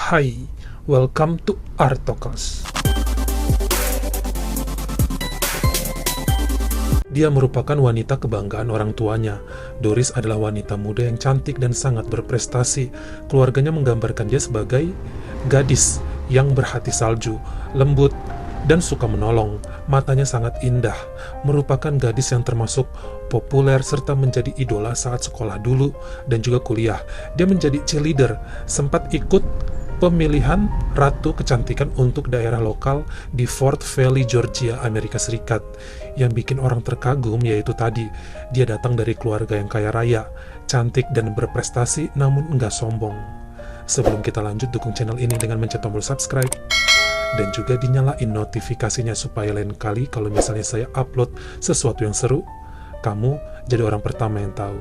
Hai, welcome to Artokos. Dia merupakan wanita kebanggaan orang tuanya. Doris adalah wanita muda yang cantik dan sangat berprestasi. Keluarganya menggambarkan dia sebagai gadis yang berhati salju, lembut, dan suka menolong. Matanya sangat indah, merupakan gadis yang termasuk populer serta menjadi idola saat sekolah dulu dan juga kuliah. Dia menjadi cheerleader, sempat ikut pemilihan Ratu Kecantikan untuk daerah lokal di Fort Valley, Georgia, Amerika Serikat. Yang bikin orang terkagum yaitu tadi, dia datang dari keluarga yang kaya raya, cantik dan berprestasi namun enggak sombong. Sebelum kita lanjut, dukung channel ini dengan mencet tombol subscribe dan juga dinyalain notifikasinya supaya lain kali kalau misalnya saya upload sesuatu yang seru, kamu jadi orang pertama yang tahu.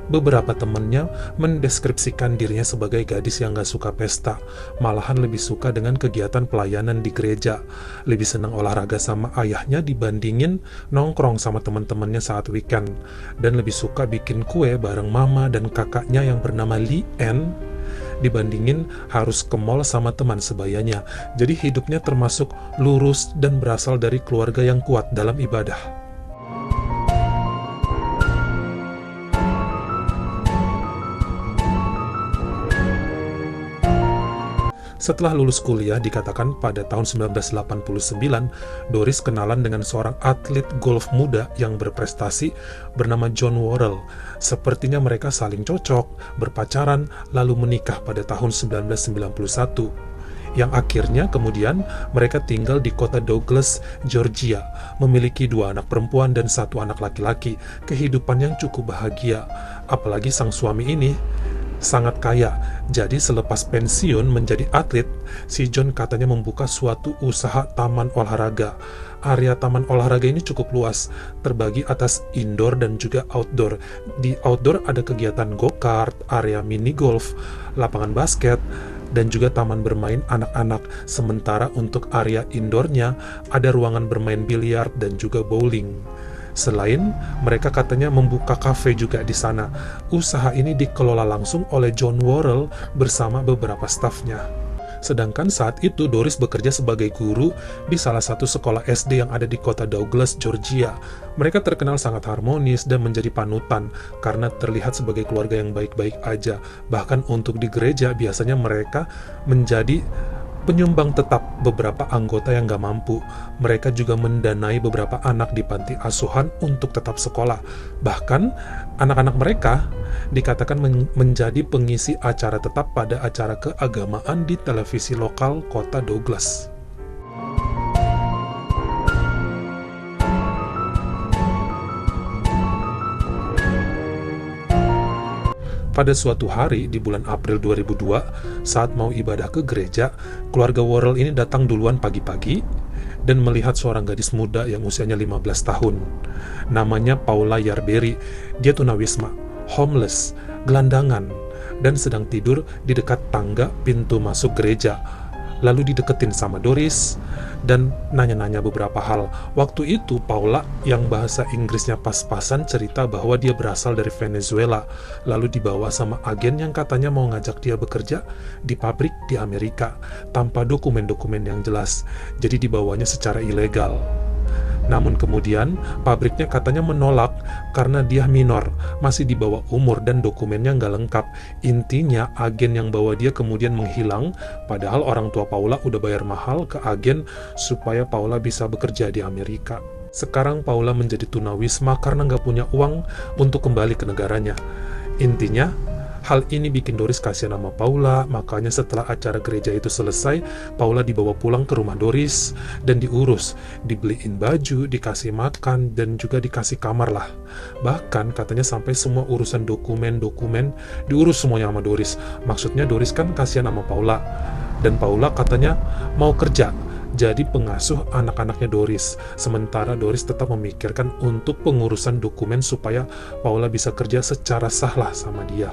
Beberapa temannya mendeskripsikan dirinya sebagai gadis yang gak suka pesta, malahan lebih suka dengan kegiatan pelayanan di gereja, lebih senang olahraga sama ayahnya dibandingin nongkrong sama teman-temannya saat weekend, dan lebih suka bikin kue bareng mama dan kakaknya yang bernama Lee Ann, dibandingin harus ke mall sama teman sebayanya. Jadi hidupnya termasuk lurus dan berasal dari keluarga yang kuat dalam ibadah. Setelah lulus kuliah, dikatakan pada tahun 1989, Doris kenalan dengan seorang atlet golf muda yang berprestasi bernama John Worrell. Sepertinya mereka saling cocok, berpacaran, lalu menikah pada tahun 1991. Yang akhirnya kemudian mereka tinggal di kota Douglas, Georgia, memiliki 2 anak perempuan dan 1 anak laki-laki. Kehidupan yang cukup bahagia, apalagi sang suami ini sangat kaya. Jadi selepas pensiun menjadi atlet, si John katanya membuka suatu usaha taman olahraga. Area taman olahraga ini cukup luas, terbagi atas indoor dan juga outdoor. Di outdoor ada kegiatan go-kart, area mini golf, lapangan basket, dan juga taman bermain anak-anak. Sementara untuk area indoornya ada ruangan bermain biliar dan juga bowling. Selain, mereka katanya membuka kafe juga di sana. Usaha ini dikelola langsung oleh John Worrell bersama beberapa stafnya. Sedangkan saat itu Doris bekerja sebagai guru di salah satu sekolah SD yang ada di kota Douglas, Georgia. Mereka terkenal sangat harmonis dan menjadi panutan karena terlihat sebagai keluarga yang baik-baik aja. Bahkan untuk di gereja biasanya mereka menjadi penyumbang tetap beberapa anggota yang gak mampu. Mereka juga mendanai beberapa anak di panti asuhan untuk tetap sekolah. Bahkan, anak-anak mereka dikatakan menjadi pengisi acara tetap pada acara keagamaan di televisi lokal kota Douglas. Pada suatu hari di bulan April 2002, saat mau ibadah ke gereja, keluarga Worrell ini datang duluan pagi-pagi dan melihat seorang gadis muda yang usianya 15 tahun. Namanya Paula Yarberry. Dia tunawisma, homeless, gelandangan, dan sedang tidur di dekat tangga pintu masuk gereja. Lalu dideketin sama Doris dan nanya-nanya beberapa hal. Waktu itu Paula yang bahasa Inggrisnya pas-pasan cerita bahwa dia berasal dari Venezuela, lalu dibawa sama agen yang katanya mau ngajak dia bekerja di pabrik di Amerika tanpa dokumen-dokumen yang jelas. Jadi dibawanya secara ilegal. Namun kemudian pabriknya katanya menolak karena dia minor, masih di bawah umur dan dokumennya nggak lengkap. Intinya agen yang bawa dia kemudian menghilang, padahal orang tua Paula udah bayar mahal ke agen supaya Paula bisa bekerja di Amerika. Sekarang Paula menjadi tunawisma karena nggak punya uang untuk kembali ke negaranya. Intinya, hal ini bikin Doris kasihan sama Paula, makanya setelah acara gereja itu selesai, Paula dibawa pulang ke rumah Doris dan diurus, dibeliin baju, dikasih makan, dan juga dikasih kamar lah. Bahkan katanya sampai semua urusan dokumen-dokumen diurus semuanya sama Doris. Maksudnya Doris kan kasihan sama Paula, dan Paula katanya mau kerja jadi pengasuh anak-anaknya Doris. Sementara Doris tetap memikirkan untuk pengurusan dokumen supaya Paula bisa kerja secara sah lah sama dia.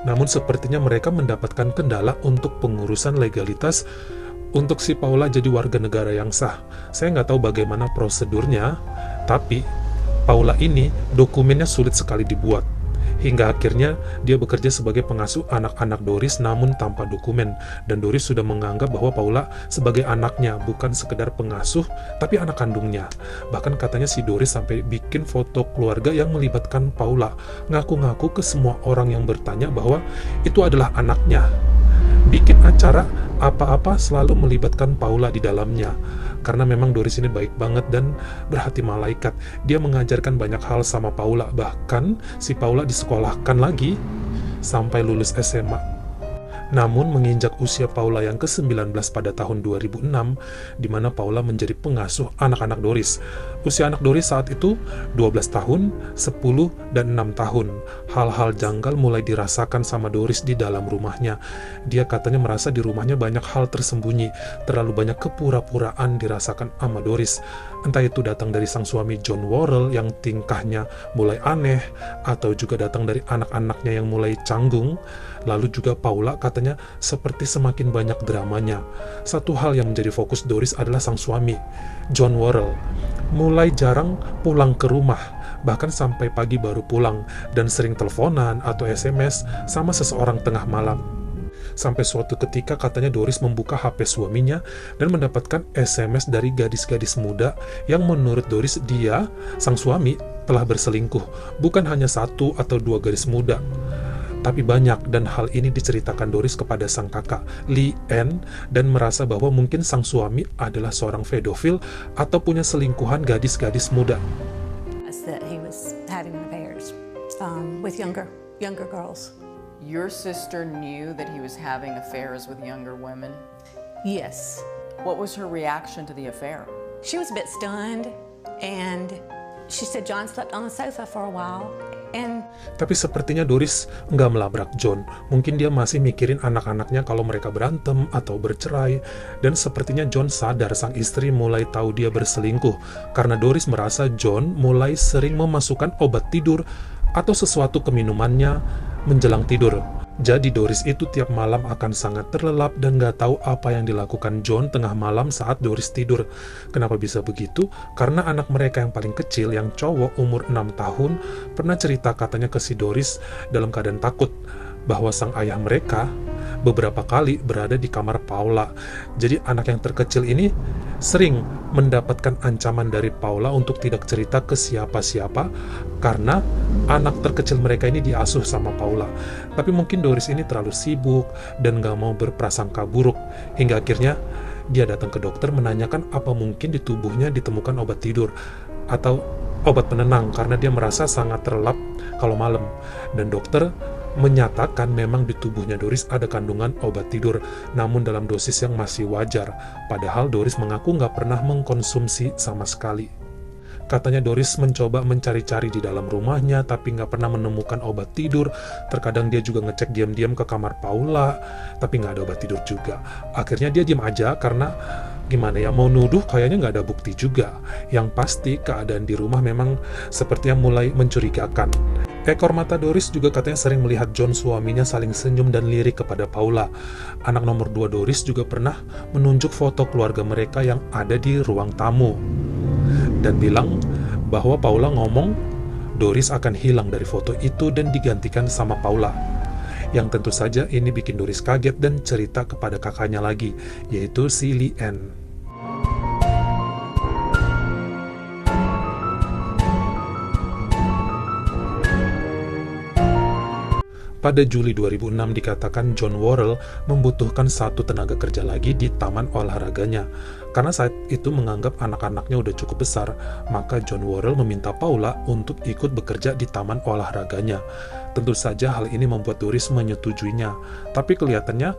Namun sepertinya mereka mendapatkan kendala untuk pengurusan legalitas untuk si Paula jadi warga negara yang sah. Saya nggak tahu bagaimana prosedurnya, tapi Paula ini dokumennya sulit sekali dibuat. Hingga akhirnya dia bekerja sebagai pengasuh anak-anak Doris namun tanpa dokumen, dan Doris sudah menganggap bahwa Paula sebagai anaknya, bukan sekedar pengasuh tapi anak kandungnya. Bahkan katanya si Doris sampai bikin foto keluarga yang melibatkan Paula, ngaku-ngaku ke semua orang yang bertanya bahwa itu adalah anaknya. Bikin acara apa-apa selalu melibatkan Paula di dalamnya. Karena memang Doris ini baik banget dan berhati malaikat. Dia mengajarkan banyak hal sama Paula. Bahkan si Paula disekolahkan lagi sampai lulus SMA. Namun menginjak usia Paula yang ke-19 pada tahun 2006, di mana Paula menjadi pengasuh anak-anak Doris. Usia anak Doris saat itu 12 tahun, 10, dan 6 tahun. Hal-hal janggal mulai dirasakan sama Doris di dalam rumahnya. Dia katanya merasa di rumahnya banyak hal tersembunyi, terlalu banyak kepura-puraan dirasakan sama Doris. Entah itu datang dari sang suami John Worrell yang tingkahnya mulai aneh, atau juga datang dari anak-anaknya yang mulai canggung. Lalu juga Paula katanya seperti semakin banyak dramanya. Satu hal yang menjadi fokus Doris adalah sang suami, John Worrell. Mulai jarang pulang ke rumah, bahkan sampai pagi baru pulang, dan sering teleponan atau SMS sama seseorang tengah malam. Sampai suatu ketika katanya Doris membuka HP suaminya dan mendapatkan SMS dari gadis-gadis muda yang menurut Doris dia, sang suami, telah berselingkuh. Bukan hanya 1 atau 2 gadis muda, tapi banyak, dan hal ini diceritakan Doris kepada sang kakak, Lee Ann, dan merasa bahwa mungkin sang suami adalah seorang pedofil atau punya selingkuhan gadis-gadis muda. That he was having affairs with younger girls. Your sister knew that he was having affairs with younger women? Yes. What was her reaction to the affair? She was a bit stunned, and she said John slept on the sofa for a while. Tapi sepertinya Doris nggak melabrak John. Mungkin dia masih mikirin anak-anaknya kalau mereka berantem atau bercerai. Dan sepertinya John sadar sang istri mulai tahu dia berselingkuh. Karena Doris merasa John mulai sering memasukkan obat tidur atau sesuatu ke minumannya menjelang tidur. Jadi Doris itu tiap malam akan sangat terlelap dan gak tahu apa yang dilakukan John tengah malam saat Doris tidur. Kenapa bisa begitu? Karena anak mereka yang paling kecil, yang cowok umur 6 tahun, pernah cerita katanya ke si Doris dalam keadaan takut bahwa sang ayah mereka beberapa kali berada di kamar Paula. Jadi anak yang terkecil ini sering mendapatkan ancaman dari Paula untuk tidak cerita ke siapa-siapa karena anak terkecil mereka ini diasuh sama Paula. Tapi mungkin Doris ini terlalu sibuk dan gak mau berprasangka buruk, hingga akhirnya dia datang ke dokter menanyakan apa mungkin di tubuhnya ditemukan obat tidur atau obat penenang karena dia merasa sangat terlelap kalau malam. Dan dokter menyatakan memang di tubuhnya Doris ada kandungan obat tidur, namun dalam dosis yang masih wajar. Padahal Doris mengaku nggak pernah mengkonsumsi sama sekali. Katanya Doris mencoba mencari-cari di dalam rumahnya, tapi nggak pernah menemukan obat tidur. Terkadang dia juga ngecek diam-diam ke kamar Paula, tapi nggak ada obat tidur juga. Akhirnya dia diam aja karena gimana ya, mau nuduh kayaknya nggak ada bukti juga. Yang pasti keadaan di rumah memang sepertinya mulai mencurigakan. Ekor mata Doris juga katanya sering melihat John suaminya saling senyum dan lirik kepada Paula. Anak nomor 2 Doris juga pernah menunjuk foto keluarga mereka yang ada di ruang tamu dan bilang bahwa Paula ngomong Doris akan hilang dari foto itu dan digantikan sama Paula. Yang tentu saja ini bikin Doris kaget dan cerita kepada kakaknya lagi, yaitu si Lee Ann. Pada Juli 2006 dikatakan John Worrell membutuhkan 1 tenaga kerja lagi di taman olahraganya. Karena saat itu menganggap anak-anaknya udah cukup besar, maka John Worrell meminta Paula untuk ikut bekerja di taman olahraganya. Tentu saja hal ini membuat Doris menyetujuinya, tapi kelihatannya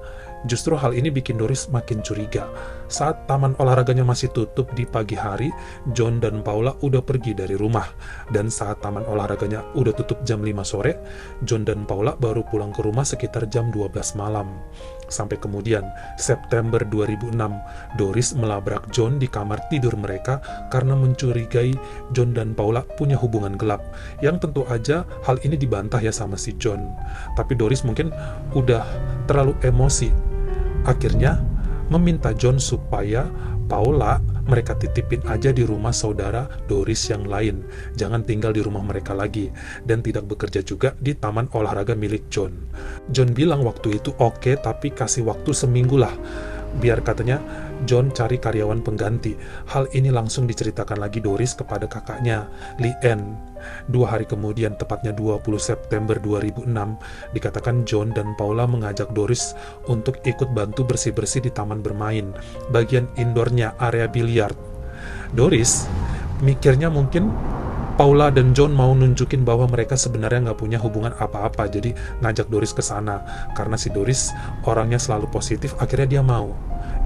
justru hal ini bikin Doris makin curiga. Saat taman olahraganya masih tutup di pagi hari, John dan Paula udah pergi dari rumah. Dan saat taman olahraganya udah tutup jam 5 sore, John dan Paula baru pulang ke rumah sekitar jam 12 malam. Sampai kemudian, September 2006, Doris melabrak John di kamar tidur mereka karena mencurigai John dan Paula punya hubungan gelap. Yang tentu aja hal ini dibantah ya sama si John. Tapi Doris mungkin udah terlalu emosi. Akhirnya meminta John supaya Paula mereka titipin aja di rumah saudara Doris yang lain, jangan tinggal di rumah mereka lagi, dan tidak bekerja juga di taman olahraga milik John. John bilang waktu itu oke, tapi kasih waktu seminggu lah, biar katanya John cari karyawan pengganti. Hal ini langsung diceritakan lagi Doris kepada kakaknya, Leanne. 2 hari kemudian, tepatnya 20 September 2006, dikatakan John dan Paula mengajak Doris untuk ikut bantu bersih-bersih di taman bermain, bagian indoornya, area biliar. Doris mikirnya mungkin Paula dan John mau nunjukin bahwa mereka sebenarnya nggak punya hubungan apa-apa, jadi ngajak Doris ke sana. Karena si Doris orangnya selalu positif, akhirnya dia mau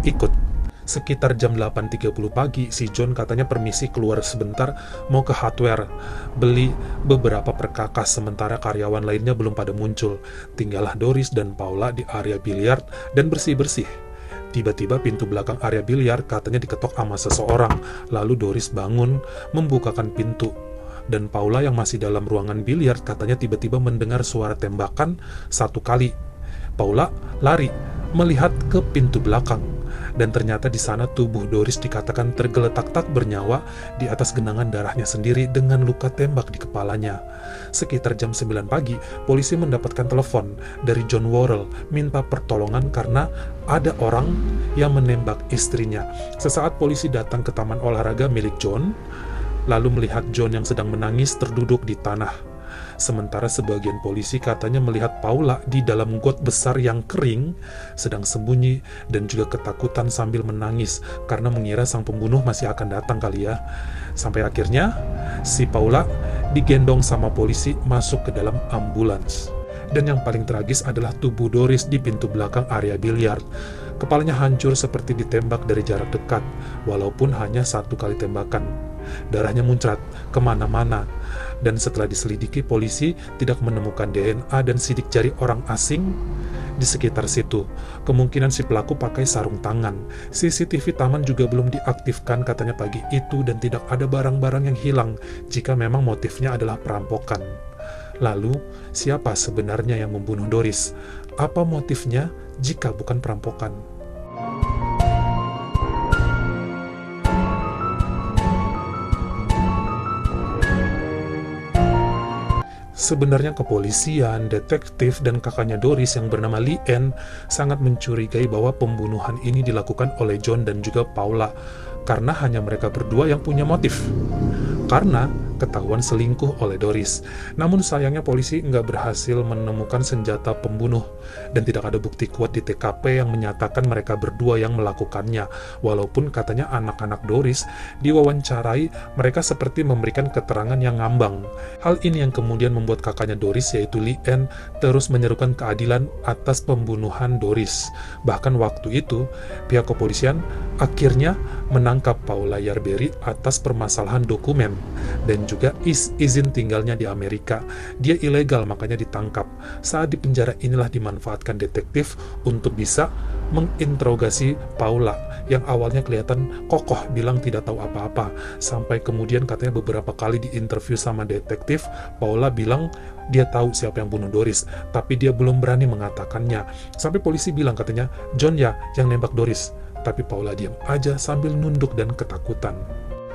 ikut. Sekitar jam 8.30 pagi, si John katanya permisi keluar sebentar mau ke hardware, beli beberapa perkakas, sementara karyawan lainnya belum pada muncul. Tinggallah Doris dan Paula di area biliar dan bersih-bersih. Tiba-tiba pintu belakang area biliar katanya diketok sama seseorang, lalu Doris bangun membukakan pintu. Dan Paula yang masih dalam ruangan biliar katanya tiba-tiba mendengar suara tembakan 1 kali. Paula lari melihat ke pintu belakang, dan ternyata di sana tubuh Doris dikatakan tergeletak tak bernyawa di atas genangan darahnya sendiri dengan luka tembak di kepalanya. Sekitar jam 9 pagi, polisi mendapatkan telepon dari John Worrell minta pertolongan karena ada orang yang menembak istrinya. Sesaat polisi datang ke taman olahraga milik John, lalu melihat John yang sedang menangis terduduk di tanah. Sementara sebagian polisi katanya melihat Paula di dalam got besar yang kering, sedang sembunyi dan juga ketakutan sambil menangis karena mengira sang pembunuh masih akan datang kali ya. Sampai akhirnya si Paula digendong sama polisi masuk ke dalam ambulans. Dan yang paling tragis adalah tubuh Doris di pintu belakang area biliar. Kepalanya hancur seperti ditembak dari jarak dekat, walaupun hanya 1 kali tembakan. Darahnya muncrat kemana-mana, dan setelah diselidiki polisi tidak menemukan DNA dan sidik jari orang asing di sekitar situ. Kemungkinan si pelaku pakai sarung tangan. CCTV taman juga belum diaktifkan katanya pagi itu, dan tidak ada barang-barang yang hilang jika memang motifnya adalah perampokan. Lalu, siapa sebenarnya yang membunuh Doris? Apa motifnya jika bukan perampokan? Sebenarnya kepolisian, detektif, dan kakaknya Doris yang bernama Leanne sangat mencurigai bahwa pembunuhan ini dilakukan oleh John dan juga Paula, karena hanya mereka berdua yang punya motif. Karena ketahuan selingkuh oleh Doris. Namun sayangnya polisi nggak berhasil menemukan senjata pembunuh, dan tidak ada bukti kuat di TKP yang menyatakan mereka berdua yang melakukannya. Walaupun katanya anak-anak Doris diwawancarai, mereka seperti memberikan keterangan yang ngambang. Hal ini yang kemudian membuat kakaknya Doris, yaitu Leanne, terus menyerukan keadilan atas pembunuhan Doris. Bahkan waktu itu, pihak kepolisian akhirnya menangkap Paula Yarberry atas permasalahan dokumen dan juga izin tinggalnya di Amerika. Dia ilegal, makanya ditangkap. Saat di penjara inilah dimanfaatkan detektif untuk bisa menginterogasi Paula yang awalnya kelihatan kokoh bilang tidak tahu apa-apa, sampai kemudian katanya beberapa kali diinterview sama detektif, Paula bilang dia tahu siapa yang bunuh Doris, tapi dia belum berani mengatakannya. Sampai polisi bilang katanya John ya yang nembak Doris, tapi Paula diam aja sambil nunduk dan ketakutan.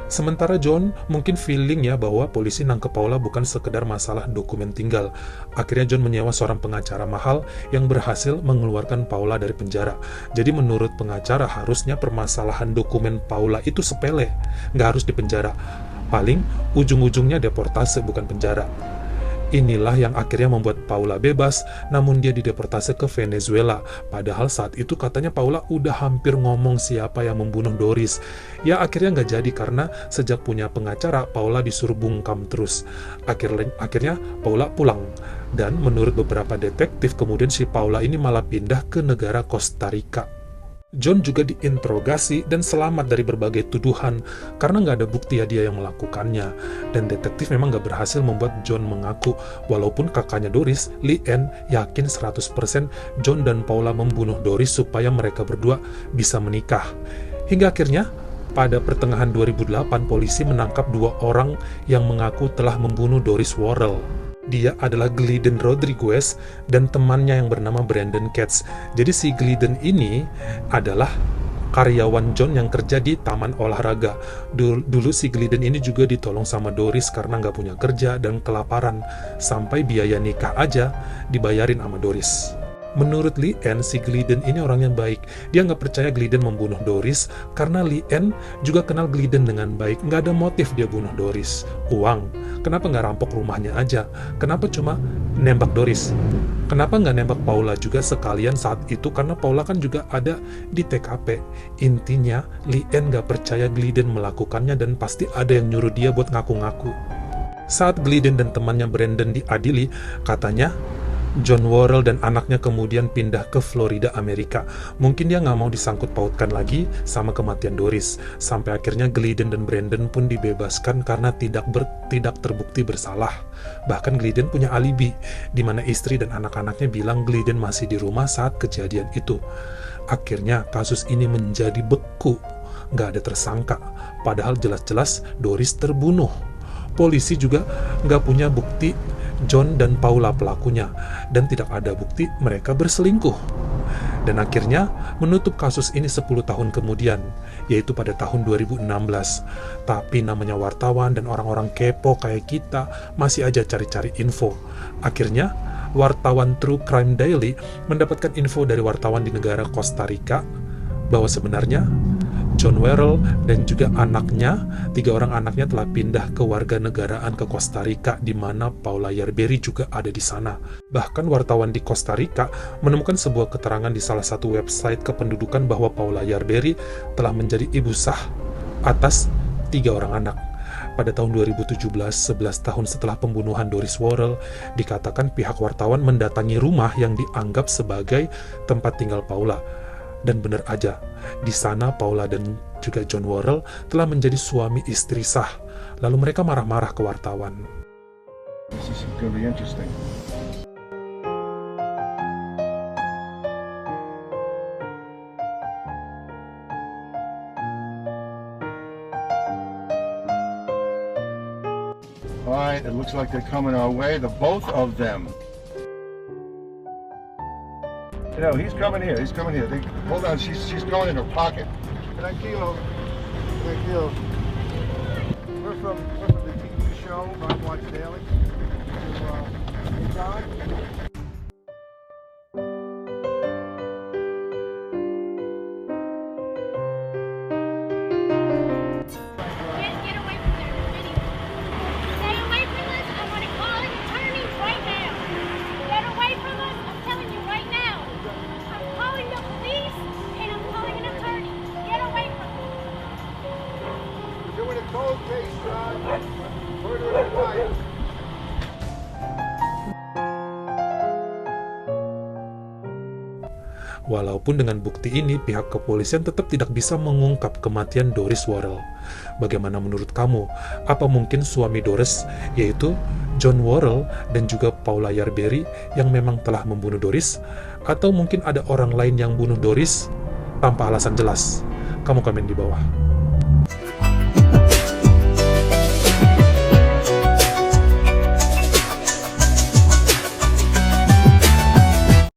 Sementara John mungkin feeling ya bahwa polisi nangkep Paula bukan sekedar masalah dokumen tinggal. Akhirnya John menyewa seorang pengacara mahal yang berhasil mengeluarkan Paula dari penjara. Jadi menurut pengacara harusnya permasalahan dokumen Paula itu sepele, nggak harus dipenjara. Paling ujung-ujungnya deportase bukan penjara. Inilah yang akhirnya membuat Paula bebas, namun dia dideportasi ke Venezuela. Padahal saat itu katanya Paula udah hampir ngomong siapa yang membunuh Doris. Ya akhirnya nggak jadi karena sejak punya pengacara, Paula disuruh bungkam terus. Akhirnya Paula pulang. Dan menurut beberapa detektif, kemudian si Paula ini malah pindah ke negara Costa Rica. John juga diinterogasi dan selamat dari berbagai tuduhan karena nggak ada bukti ya dia yang melakukannya. Dan detektif memang nggak berhasil membuat John mengaku, walaupun kakaknya Doris, Leanne, yakin 100% John dan Paula membunuh Doris supaya mereka berdua bisa menikah. Hingga akhirnya pada pertengahan 2008 polisi menangkap 2 orang yang mengaku telah membunuh Doris Worrell. Dia adalah Glidden Rodriguez dan temannya yang bernama Brandon Katz. Jadi si Glidden ini adalah karyawan John yang kerja di taman olahraga. Dulu si Glidden ini juga ditolong sama Doris karena nggak punya kerja dan kelaparan, sampai biaya nikah aja dibayarin sama Doris. Menurut Leanne, si Glidden ini orang yang baik. Dia nggak percaya Glidden membunuh Doris karena Leanne juga kenal Glidden dengan baik. Nggak ada motif dia bunuh Doris. Uang. Kenapa nggak rampok rumahnya aja? Kenapa cuma nembak Doris? Kenapa nggak nembak Paula juga sekalian saat itu? Karena Paula kan juga ada di TKP. Intinya, Leanne nggak percaya Glidden melakukannya dan pasti ada yang nyuruh dia buat ngaku-ngaku. Saat Glidden dan temannya Brandon diadili, katanya John Worrell dan anaknya kemudian pindah ke Florida, Amerika. Mungkin dia nggak mau disangkut pautkan lagi sama kematian Doris. Sampai akhirnya Glidden dan Brandon pun dibebaskan karena tidak terbukti bersalah. Bahkan Glidden punya alibi, di mana istri dan anak-anaknya bilang Glidden masih di rumah saat kejadian itu. Akhirnya kasus ini menjadi beku. Nggak ada tersangka, padahal jelas-jelas Doris terbunuh. Polisi juga nggak punya bukti John dan Paula pelakunya, dan tidak ada bukti mereka berselingkuh. Dan akhirnya menutup kasus ini 10 tahun kemudian, yaitu pada tahun 2016. Tapi namanya wartawan dan orang-orang kepo kayak kita masih aja cari-cari info. Akhirnya wartawan True Crime Daily mendapatkan info dari wartawan di negara Costa Rica bahwa sebenarnya John Worrell dan juga anaknya, 3 orang anaknya telah pindah ke warga negaraan ke Costa Rica, di mana Paula Yarberry juga ada di sana. Bahkan wartawan di Costa Rica menemukan sebuah keterangan di salah satu website kependudukan bahwa Paula Yarberry telah menjadi ibu sah atas 3 orang anak. Pada tahun 2017, 11 tahun setelah pembunuhan Doris Worrell, dikatakan pihak wartawan mendatangi rumah yang dianggap sebagai tempat tinggal Paula. Dan benar aja, di sana Paula dan juga John Worrell telah menjadi suami istri sah. Lalu mereka marah-marah ke wartawan. This is going to be interesting. All right, it looks like they're coming our way, the both of them. You know, he's coming here. Hold on, she's going in her pocket. Tranquilo. We're from the TV show, Bob Watch Daily. Hey, John. Get away from there, the video. Stay away from us. I want to call an attorney right now. Get away from us. I'm telling you right now. I'm calling the police and I'm calling an attorney. Get away from me. We're doing a cold case, John. Murder of the wife. Walaupun dengan bukti ini, pihak kepolisian tetap tidak bisa mengungkap kematian Doris Worrell. Bagaimana menurut kamu? Apa mungkin suami Doris, yaitu John Worrell dan juga Paula Yarberry, yang memang telah membunuh Doris? Atau mungkin ada orang lain yang bunuh Doris tanpa alasan jelas? Kamu komen di bawah.